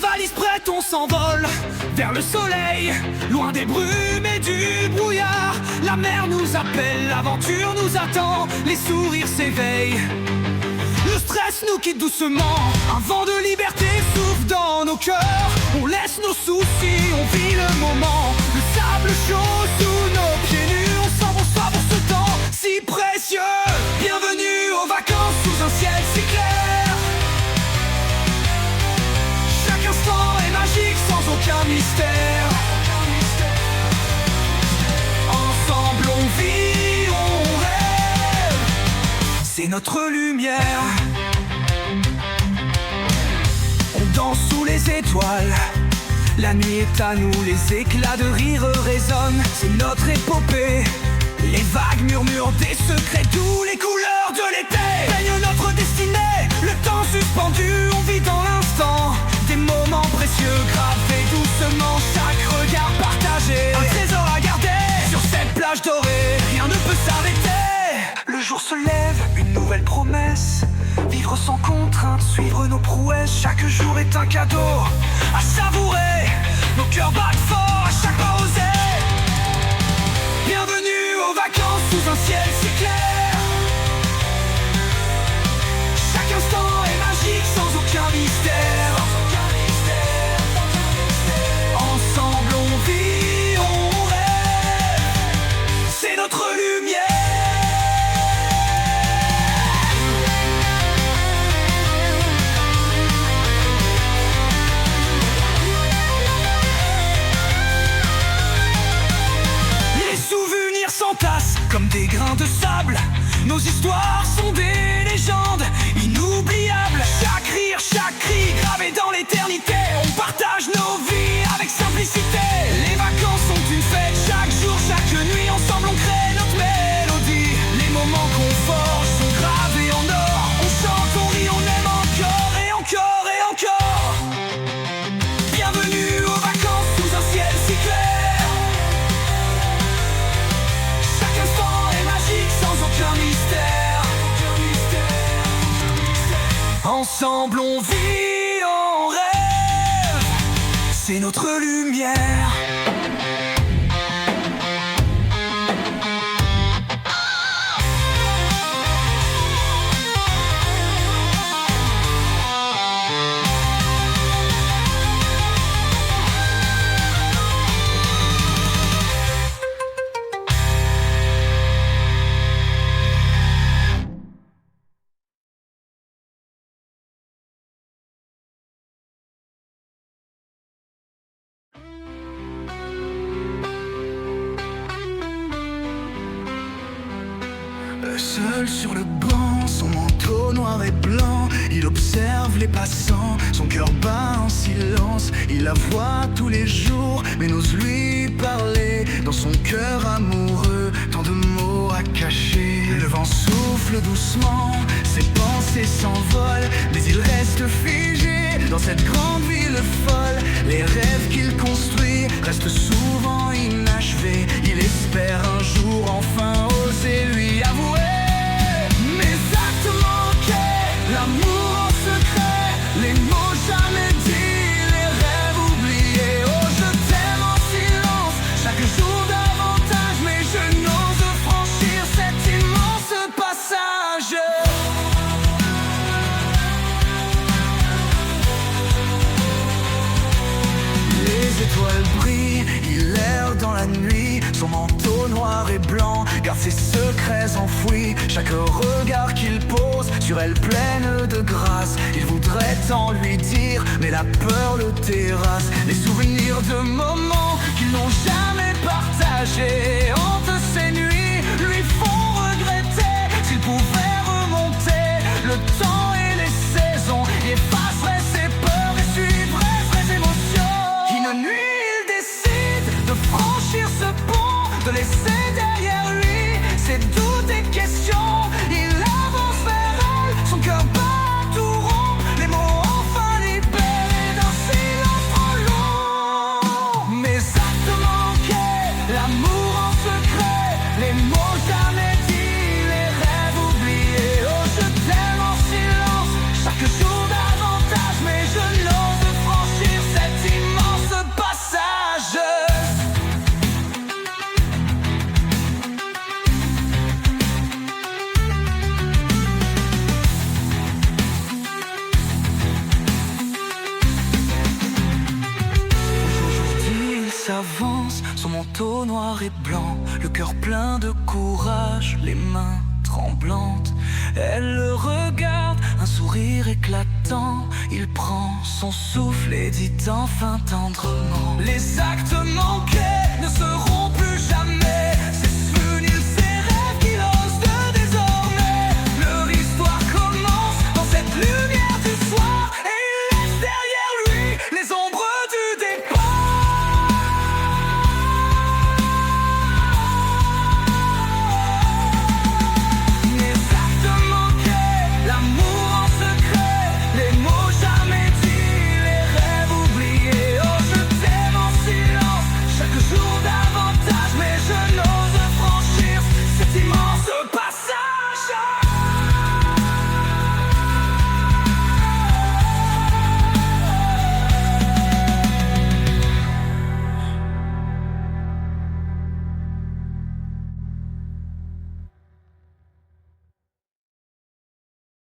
valises prêtes, on s'envole vers le soleil, loin des brumes et du brouillard. La mer nous appelle, l'aventure nous attend, les sourires s'éveillent. Le stress nous quitte doucement, un vent de liberté souffle dans nos cœurs. On laisse nos soucis, on vit le moment. Le sable chaud sous nos pieds nus, on s'enfonce pour ce temps si précieux. Bienvenue aux vacances sous un ciel si clair. Chaque instant est magique sans aucun mystère. Ensemble on vit, on rêve, c'est notre lumière. On danse sous les étoiles, la nuit est à nous, les éclats de rire résonnent. C'est notre épopée, les vagues murmurent des secrets, tous les couleurs de l'été peignent notre destinée. Le temps suspendu, on vit dans l'instant, des moments précieux gravés doucement, chaque regard partagé, un trésor à garder sur cette plage dorée. Rien ne peut s'arrêter. Le jour se lève, une nouvelle promesse, vivre sans contrainte, suivre nos prouesses. Chaque jour est un cadeau à savourer, nos cœurs battent fort à chaque pas osé. Bienvenue aux vacances sous un ciel si clair. Chaque instant est magique sans aucun mystère. Ensemble on vit, on rêve, c'est notre lumière. Les souvenirs s'entassent comme des grains de sable, nos histoires sont des légendes inoubliables. Chaque rire, chaque cri gravé dans l'éternité, on partage nos vies avec simplicité. Les vacances sont une fête, chaque jour, chaque nuit, ensemble on crée notre mélodie. Les moments qu'on forge sont gravés en or, on chante, on rit, on aime encore et encore et encore. Bienvenue aux vacances sous un ciel si clair. Chaque instant est magique sans aucun mystère. Ensemble on vit, on rêve, c'est notre lumière. Seul sur le banc, son manteau noir et blanc, il observe les passants, son cœur bat en silence. Il la voit tous les jours, mais n'ose lui parler. Dans son cœur amoureux, tant de mots à cacher. Le vent souffle doucement, ses pensées s'envolent, mais il reste figé dans cette grande ville folle. Les rêves qu'il construit restent souvent inachevés. Il espère un jour enfin oser lui avouer. L'amour en secret, les mots jamais dits, les rêves oubliés. Oh, je t'aime en silence, chaque jour davantage, mais je n'ose franchir cet immense passage. Les étoiles brillent, il erre dans la nuit, son manteau noir et blanc garde ses secrets enfouis. Chaque regard qu'il pose sur elle pleine de grâce, il voudrait tant lui dire, mais la peur le terrasse. Les souvenirs de moments qu'ils n'ont jamais partagés hantent ces nuits, lui font regretter. S'il pouvait remonter le temps et les saisons, il effacerait ses peurs et suivrait ses émotions. Une nuit il décide de franchir ce pont, de laisser derrière lui ses doutes et questions. Il avance vers elle, son cœur bat tout rond, les mots enfin libérés d'un silence trop long. Mes actes manqués, l'amour en secret, manteau noir et blanc, le cœur plein de courage, les mains tremblantes. Elle le regarde, un sourire éclatant. Il prend son souffle et dit enfin tendrement: les actes manqués ne seront